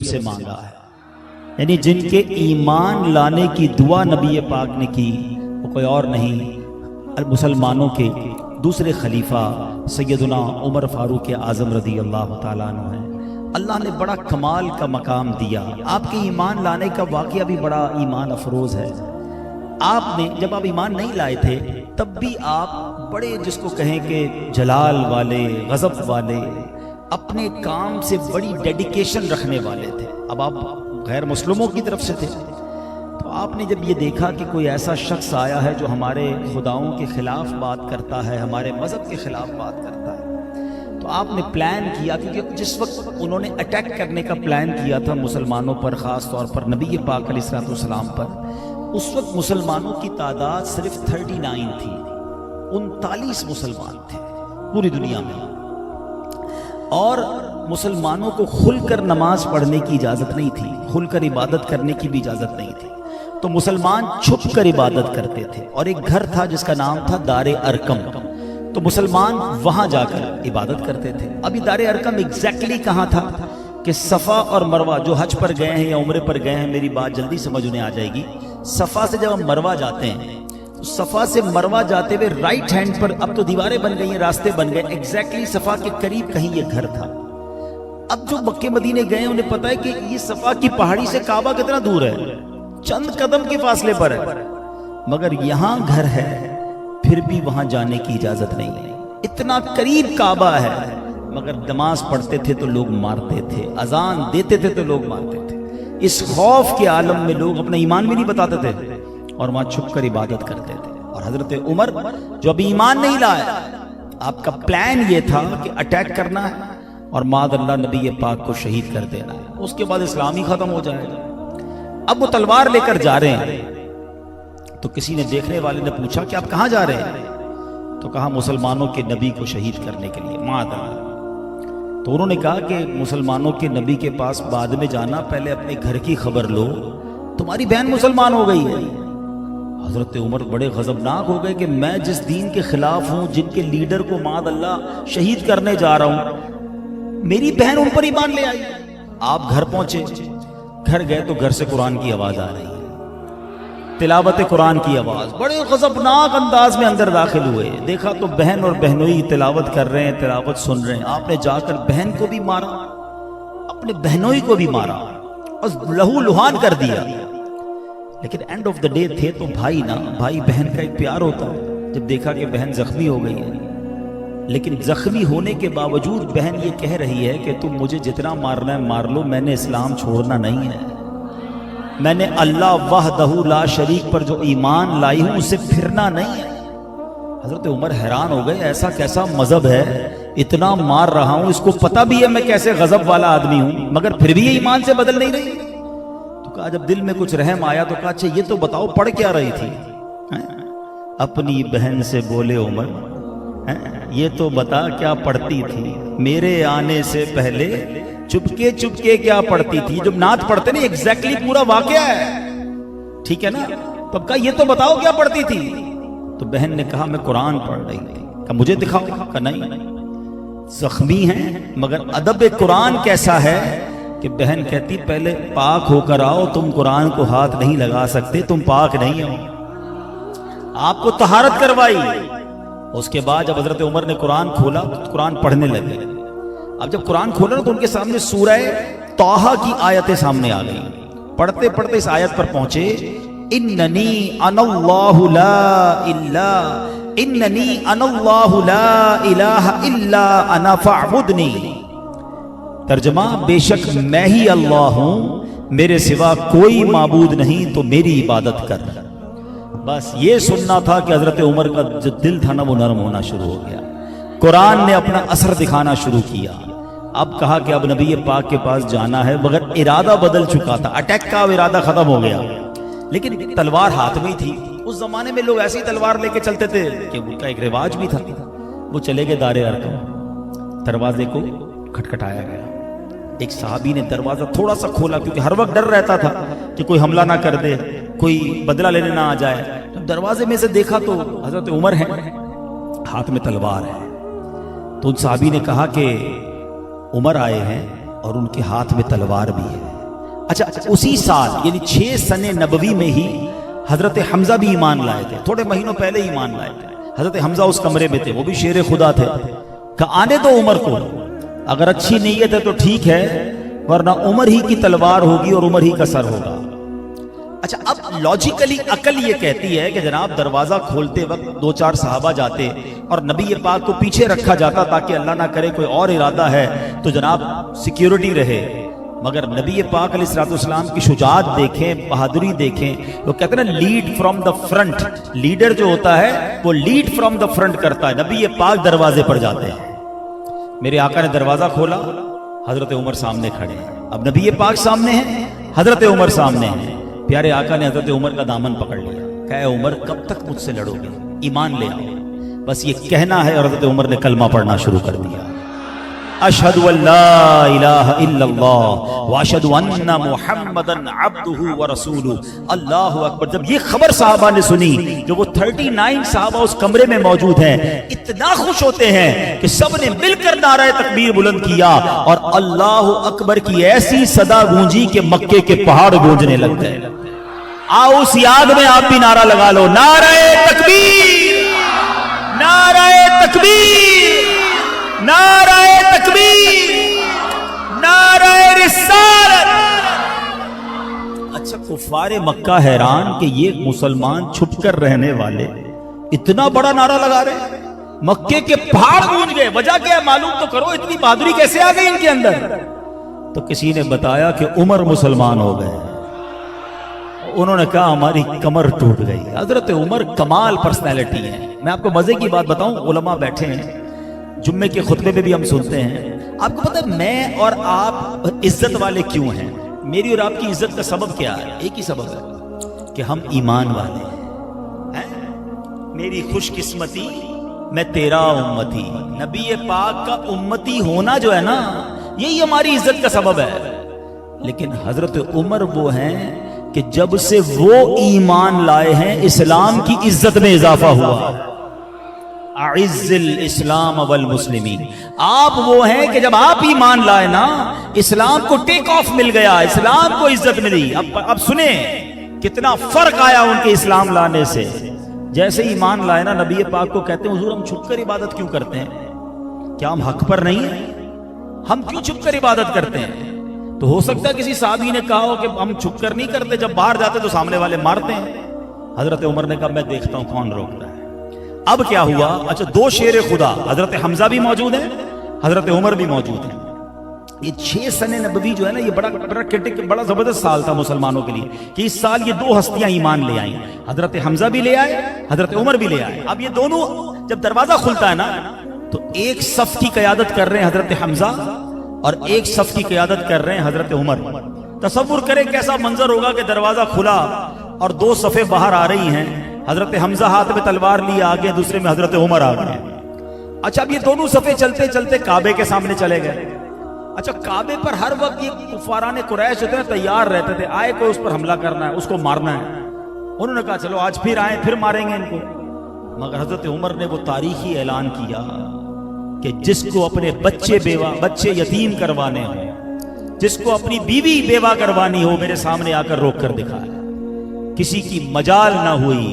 سے مانگا ہے. یعنی جن کے ایمان لانے کی دعا نبی پاک نے کی وہ کوئی اور نہیں مسلمانوں کے دوسرے خلیفہ سیدنا عمر فاروق اعظم رضی اللہ تعالیٰ عنہ ہیں. اللہ نے بڑا کمال کا مقام دیا. آپ کے ایمان لانے کا واقعہ بھی بڑا ایمان افروز ہے. آپ نے جب آپ ایمان نہیں لائے تھے تب بھی آپ بڑے جس کو کہیں کہ جلال والے غضب والے اپنے کام سے بڑی ڈیڈیکیشن رکھنے والے تھے. اب آپ غیر مسلموں کی طرف سے تھے تو آپ نے جب یہ دیکھا کہ کوئی ایسا شخص آیا ہے جو ہمارے خداؤں کے خلاف بات کرتا ہے ہمارے مذہب کے خلاف بات کرتا ہے تو آپ نے پلان کیا کیونکہ جس وقت انہوں نے اٹیک کرنے کا پلان کیا تھا مسلمانوں پر خاص طور پر نبی پاک علیہ السلام پر اس وقت مسلمانوں کی تعداد صرف 39 تھی. 39 مسلمان تھے پوری دنیا میں اور مسلمانوں کو کھل کر نماز پڑھنے کی اجازت نہیں تھی. کھل کر عبادت کرنے کی بھی اجازت نہیں تھی تو مسلمان چھپ کر عبادت کرتے تھے اور ایک گھر تھا جس کا نام تھا دار ارقم تو مسلمان وہاں جا کر عبادت کرتے تھے. ابھی دار ارقم ایگزیکٹلی کہاں تھا کہ صفا اور مروہ جو حج پر گئے ہیں یا عمرے پر گئے ہیں میری بات جلدی سمجھ انہیں آ جائے گی. صفا سے جب ہم مروہ جاتے ہیں تو صفا سے مروہ جاتے ہوئے رائٹ ہینڈ پر اب تو دیواریں بن گئی ہیں راستے بن گئے ایگزیکٹلی صفا کے قریب کہیں یہ گھر تھا. اب جو مکے مدینے گئے انہیں پتا ہے کہ یہ صفا کی پہاڑی سے کعبہ کتنا دور ہے چند قدم کے فاصلے پر ہے مگر یہاں گھر ہے پھر بھی وہاں جانے کی اجازت نہیں ہے. اتنا قریب کعبہ ہے مگر نماز پڑھتے تھے تو لوگ مارتے تھے اذان دیتے تھے تو لوگ مارتے تھے. اس خوف کے عالم میں لوگ اپنا ایمان بھی نہیں بتاتے تھے اور وہاں چھپ کر عبادت کرتے تھے. اور حضرت عمر جو ابھی ایمان نہیں لایا آپ کا پلان یہ تھا کہ اٹیک کرنا ہے اور معاذ اللہ نبی پاک کو شہید کر دینا ہے. اس کے بعد اسلام ہی ختم ہو جائے گا. اب وہ تلوار لے کر جا رہے ہیں تو کسی نے دیکھنے والے نے پوچھا کہ آپ کہاں جا رہے ہیں تو کہا مسلمانوں کے نبی کو شہید کرنے کے لیے معاذ اللہ. تو انہوں نے کہا کہ مسلمانوں کے نبی کے پاس بعد میں جانا پہلے اپنے گھر کی خبر لو تمہاری بہن مسلمان ہو گئی ہے. حضرت عمر بڑے غضبناک ہو گئے کہ میں جس دین کے خلاف ہوں جن کے لیڈر کو معاذ اللہ شہید کرنے جا رہا ہوں میری بہن ان پر ایمان لے آئی. آپ گھر پہنچے گھر گئے تو گھر سے قرآن کی آواز آ رہی ہے تلاوت قرآن کی آواز. بڑے غضبناک انداز میں اندر داخل ہوئے دیکھا تو بہن اور بہنوئی تلاوت کر رہے ہیں تلاوت سن رہے ہیں. آپ نے جا کر بہن کو بھی مارا اپنے بہنوئی کو بھی مارا اور لہو لہان کر دیا. لیکن اینڈ آف دا ڈے تھے تو بھائی نا بھائی بہن کا ایک پیار ہوتا ہے. جب دیکھا کہ بہن زخمی ہو گئی ہے لیکن زخمی ہونے کے باوجود بہن یہ کہہ رہی ہے کہ تم مجھے جتنا مارنا ہے مار لو میں نے اسلام چھوڑنا نہیں ہے. میں نے اللہ وحدہ لا شریک پر جو ایمان لائی ہوں اسے پھرنا نہیں ہے. حضرت عمر حیران ہو گئے ایسا کیسا مذہب ہے اتنا مار رہا ہوں اس کو پتہ بھی ہے میں کیسے غضب والا آدمی ہوں مگر پھر بھی یہ ایمان سے بدل نہیں رہی. تو کہا جب دل میں کچھ رحم آیا تو کہا اچھا یہ تو بتاؤ پڑھ کیا رہی تھی. اپنی بہن سے بولے عمر یہ تو بتا کیا پڑھتی تھی میرے آنے سے پہلے چپکے چپکے کیا پڑھتی تھی. جب نعت پڑھتے نہیں ایگزیکٹلی پورا واقعہ ہے ٹھیک ہے نا. تب کہا یہ تو بتاؤ کیا پڑھتی تھی. تو بہن نے کہا میں قرآن پڑھ رہی تھی. کہا مجھے دکھاؤ. کہا نہیں زخمی ہیں مگر ادب قرآن کیسا ہے کہ بہن کہتی پہلے پاک ہو کر آؤ تم قرآن کو ہاتھ نہیں لگا سکتے تم پاک نہیں ہو. آپ کو طہارت کروائی. اس کے بعد جب حضرت عمر نے قرآن کھولا تو قرآن پڑھنے لگے. اب جب قرآن کھولا تو ان کے سامنے سورہ طٰہٰ کی آیتیں سامنے آ گئی. پڑھتے پڑھتے اس آیت پر پہنچے اننی انا اللہ لا الہ الا انا فاعبدنی. ترجمہ بے شک میں ہی اللہ ہوں میرے سوا کوئی معبود نہیں تو میری عبادت کر. بس یہ سننا تھا کہ حضرت عمر کا جو دل تھا نا وہ نرم ہونا شروع ہو گیا. قرآن نے اپنا اثر دکھانا شروع کیا. اب کہا کہ اب نبی پاک کے پاس جانا ہے مگر ارادہ بدل چکا تھا. اٹیک کا ارادہ ختم ہو گیا لیکن تلوار ہاتھ میں تھی. اس زمانے میں لوگ ایسی تلوار لے کے چلتے تھے کہ ان کا ایک رواج بھی تھا. وہ چلے گئے دار ارقم. دروازے کو کھٹکھٹایا گیا. ایک صحابی نے دروازہ تھوڑا سا کھولا کیونکہ ہر وقت ڈر رہتا تھا کہ کوئی حملہ نہ کر دے کوئی بدلہ لینے نہ آ جائے. جب دروازے میں سے دیکھا تو حضرت عمر ہیں ہاتھ میں تلوار ہے. تو ان صحابی نے کہا کہ عمر آئے ہیں اور ان کے ہاتھ میں تلوار بھی ہے. اچھا اسی سال یعنی 6 سن نبوی میں ہی حضرت حمزہ بھی ایمان لائے تھے، تھوڑے مہینوں پہلے ایمان لائے تھے۔ حضرت حمزہ اس کمرے میں تھے، وہ بھی شیر خدا تھے، کہ آنے دو عمر کو، اگر اچھی نیت ہے تو ٹھیک ہے، ورنہ عمر ہی کی تلوار ہوگی اور عمر ہی کا سر ہوگا۔ اچھا اب لاجیکلی عقل یہ کہتی ہے کہ جناب دروازہ کھولتے وقت 2-4 صحابہ جاتے اور نبی پاک کو پیچھے رکھا جاتا تاکہ اللہ نہ کرے کوئی اور ارادہ ہے تو جناب سیکیورٹی رہے، مگر نبی پاک علیہ الصلوۃ والسلام کی شجاعت دیکھیں، بہادری دیکھیں۔ وہ کہتے ہیں نا lead from the front, leader جو ہوتا ہے وہ لیڈ فرام دا فرنٹ کرتا ہے۔ نبی پاک دروازے پر جاتے ہیں، میرے آقا نے دروازہ کھولا، حضرت عمر سامنے کھڑے ہیں، اب نبی پاک سامنے ہیں، حضرت عمر سامنے ہیں، پیارے آقا نے حضرت عمر کا دامن پکڑ لیا، کہا اے عمر کب تک مجھ سے لڑو گے، ایمان لے آؤ، بس یہ کہنا ہے، اور حضرت عمر نے کلمہ پڑھنا شروع کر دیا، اشہد ان لا الہ الا اللہ واشہد ان محمدا عبدہ ورسولہ، اللہ اکبر۔ جب یہ خبر صحابہ نے سنی، جو وہ 39 صحابہ اس کمرے میں موجود ہیں، اتنا خوش ہوتے ہیں کہ سب نے مل کر نعرہ تکبیر بلند کیا، اور اللہ اکبر کی ایسی صدا گونجی کہ مکے کے پہاڑ گونجنے لگ گئے۔ آؤ اس یاد میں آپ بھی نعرہ لگا لو، نعرہ تکبیر، نعرہ تکبیر، نعرہ تکبیر، نعرہ رسالت۔ اچھا کفار مکہ حیران کہ یہ مسلمان چھپ کر رہنے والے اتنا بڑا نعرہ لگا رہے ہیں، مکے کے پہاڑ گونج گئے، وجہ کیا ہے معلوم تو کرو، اتنی بہادری کیسے آ گئی ان کے اندر؟ تو کسی نے بتایا کہ عمر مسلمان ہو گئے، انہوں نے کہا ہماری کمر ٹوٹ گئی۔ حضرت عمر کمال پرسنالٹی ہے۔ میں آپ کو مزے کی بات بتاؤں، علماء بیٹھے ہیں، جمعے کے خطبے میں بھی ہم سنتے ہیں، آپ کو پتہ ہے میں اور آپ عزت والے کیوں ہیں؟ میری اور آپ کی عزت کا سبب کیا ہے؟ ایک ہی سبب ہے کہ ہم ایمان والے ہیں۔ میری خوش قسمتی میں تیرا امتی، نبی پاک کا امتی ہونا جو ہے نا، یہی ہماری عزت کا سبب ہے۔ لیکن حضرت عمر وہ ہیں کہ جب سے وہ ایمان لائے ہیں اسلام کی عزت میں اضافہ ہوا۔ اعز الاسلام والمسلمین، آپ وہ ہیں کہ جب آپ ایمان لائے نا، اسلام کو ٹیک آف مل گیا، اسلام کو عزت ملی۔ اب سنیں کتنا فرق آیا ان کے اسلام لانے سے۔ جیسے ایمان لائے نا، نبی پاک کو کہتے ہیں حضور ہم چھپ کر عبادت کیوں کرتے ہیں؟ کیا ہم حق پر نہیں ہیں؟ ہم کیوں چھپ کر عبادت کرتے ہیں؟ تو ہو سکتا ہے کسی صحابی نے کہا ہو کہ ہم چھپ کر نہیں کرتے، جب باہر جاتے تو سامنے والے مارتے ہیں۔ حضرت عمر نے کہا میں دیکھتا ہوں کون روکتا ہے۔ اب کیا ہوا؟ اچھا 2 شیر خدا، حضرت حمزہ بھی موجود ہیں، حضرت عمر بھی موجود ہیں۔ یہ 6 سن نبوی جو ہے نا، یہ بڑا زبردست سال تھا مسلمانوں کے لیے، کہ اس سال یہ 2 ہستیاں ایمان لے آئیں، حضرت حمزہ بھی لے آئے، حضرت عمر بھی لے آئے۔ اب یہ دونوں جب دروازہ کھلتا ہے نا، تو ایک صف کی قیادت کر رہے ہیں حضرت حمزہ، اور ایک صف کی قیادت کر رہے ہیں حضرت عمر۔ تصور کریں کیسا منظر ہوگا کہ دروازہ کھلا اور 2 صفیں باہر آ رہی ہیں، حضرت حمزہ ہاتھ میں تلوار لیے آگے، دوسرے میں حضرت عمر آ گئے۔ اچھا اب یہ دونوں صفیں چلتے چلتے کعبے کے سامنے چلے گئے۔ اچھا کعبے پر ہر وقت یہ کفاران قریش ہوتے ہیں، تیار رہتے تھے، آئے کوئی اس پر حملہ کرنا ہے، اس کو مارنا ہے۔ انہوں نے کہا چلو آج پھر آئیں، پھر ماریں گے ان کو۔ مگر حضرت عمر نے وہ تاریخی اعلان کیا کہ جس کو اپنے بچے یتیم کروانے ہوں، جس کو اپنی بیوی بیوہ کروانی ہو، میرے سامنے آ کر روک کر دکھائے۔ کسی کی مجال نہ ہوئی،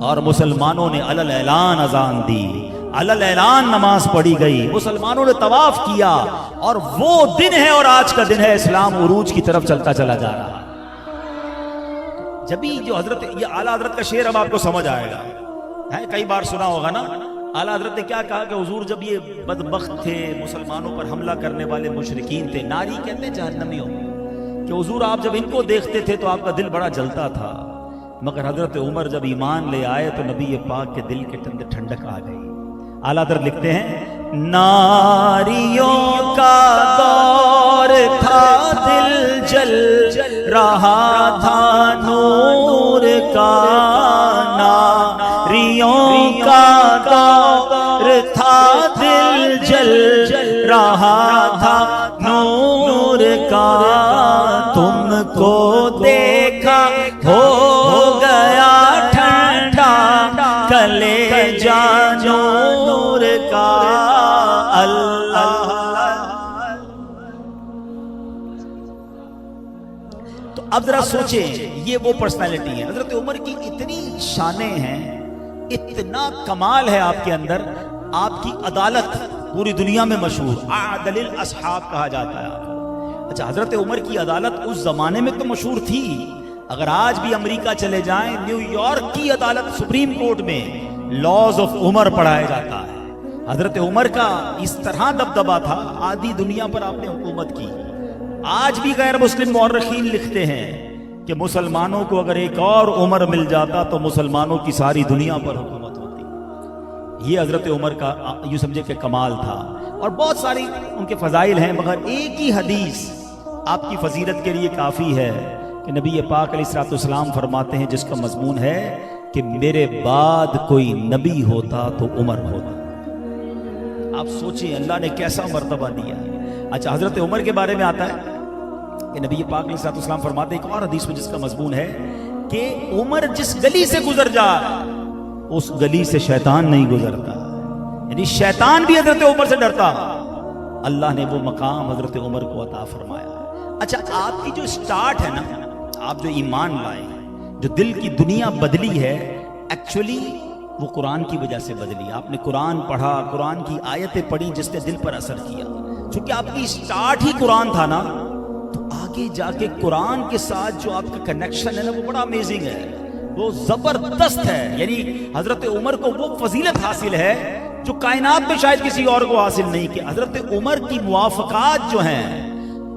اور مسلمانوں نے علل اعلان اذان دی، علل اعلان نماز پڑھی گئی، مسلمانوں نے طواف کیا، اور وہ دن ہے اور آج کا دن ہے، اسلام عروج کی طرف چلتا چلا جا رہا ہے۔ جبھی جو حضرت، یہ اعلیٰ حضرت کا شعر اب آپ کو سمجھ آئے گا، کئی بار سنا ہوگا نا۔ اعلیٰ حضرت نے کیا کہا کہ حضور جب یہ بدبخت تھے، مسلمانوں پر حملہ کرنے والے مشرکین تھے، ناری کہتے ہیں جہنمیوں، کہ حضور آپ جب ان کو دیکھتے تھے تو آپ کا دل بڑا جلتا تھا، مگر حضرت عمر جب ایمان لے آئے تو نبی پاک کے دل کے اندر ٹھنڈک آ گئی۔ اعلیٰ حضرت لکھتے ہیں ناریوں کا دور تھا، دل جل رہا تھا نور کا، ناریوں کا دور تھا، دل جل رہا تھا نور کا، تم کو دیکھا ہو گیا ٹھنڈا کلیجہ نور کا۔ اللہ تو اب ذرا سوچیں یہ وہ پرسنالٹی ہے. حضرت عمر کی اتنی شانیں ہیں, اتنا کمال ہے آپ کے اندر, آپ کی عدالت پوری دنیا میں مشہور, عادل الاصحاب کہا جاتا ہے. اچھا, حضرت عمر کی عدالت اس زمانے میں تو مشہور تھی, اگر آج بھی امریکہ چلے جائیں, نیو یارک کی عدالت سپریم کورٹ میں لاز آف عمر پڑھایا جاتا ہے. حضرت عمر کا اس طرح دبدبا تھا, آدھی دنیا پر آپ نے حکومت کی. آج بھی غیر مسلم مورخین لکھتے ہیں کہ مسلمانوں کو اگر ایک اور عمر مل جاتا تو مسلمانوں کی ساری دنیا پر حکومت ہوتی. یہ حضرت عمر کا یوں سمجھے کہ کمال تھا. اور بہت ساری ان کے فضائل ہیں, مگر ایک ہی حدیث آپ کی فضیلت کے لیے کافی ہے کہ نبی پاک علیہ الصلوۃ والسلام فرماتے ہیں, جس کا مضمون ہے کہ میرے بعد کوئی نبی ہوتا تو عمر ہوتا. آپ سوچیں اللہ نے کیسا مرتبہ دیا. اچھا, حضرت عمر کے بارے میں آتا ہے کہ نبی پاک علیہ الصلوۃ والسلام فرماتے ہیں ایک اور حدیث میں جس کا مضمون ہے کہ عمر جس گلی سے گزر جائے اس گلی سے شیطان نہیں گزرتا. یعنی شیطان بھی حضرت عمر سے ڈرتا. اللہ نے وہ مقام حضرت عمر کو عطا فرمایا. اچھا, آپ کی جو سٹارٹ ہے نا, آپ جو ایمان لائے, جو دل کی دنیا بدلی ہے, ایکچولی وہ قرآن کی وجہ سے بدلی. آپ نے قرآن پڑھا, قرآن کی آیتیں پڑھی جس نے دل پر اثر کیا. چونکہ آپ کی سٹارٹ ہی قرآن تھا نا, تو آگے جا کے قرآن کے ساتھ جو آپ کا کنیکشن ہے نا وہ بڑا امیزنگ ہے, وہ زبردست ہے. یعنی حضرت عمر کو وہ فضیلت حاصل ہے جو کائنات میں شاید کسی اور کو حاصل نہیں. کہ حضرت عمر کی موافقات جو ہیں,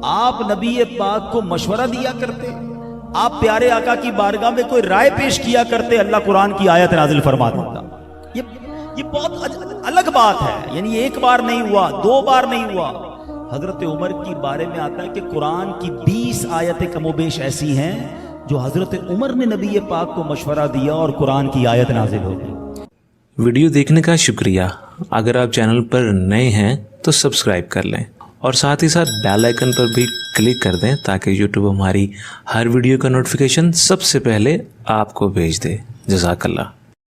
آپ نبی پاک کو مشورہ دیا کرتے, آپ پیارے آقا کی بارگاہ میں کوئی رائے پیش کیا کرتے, اللہ قرآن کی آیت نازل فرما دیتا. یہ بہت الگ بات ہے. یعنی ایک بار نہیں ہوا, دو بار نہیں ہوا. حضرت عمر کی بارے میں آتا ہے کہ قرآن کی 20 آیتیں کم و بیش ایسی ہیں جو حضرت عمر نے نبی پاک کو مشورہ دیا اور قرآن کی آیت نازل ہو گئی. ویڈیو دیکھنے کا شکریہ. اگر آپ چینل پر نئے ہیں تو سبسکرائب کر لیں اور ساتھ ہی ساتھ بیل آئیکن پر بھی کلک کر دیں تاکہ یوٹیوب ہماری ہر ویڈیو کا نوٹیفیکیشن سب سے پہلے آپ کو بھیج دے. جزاک اللہ.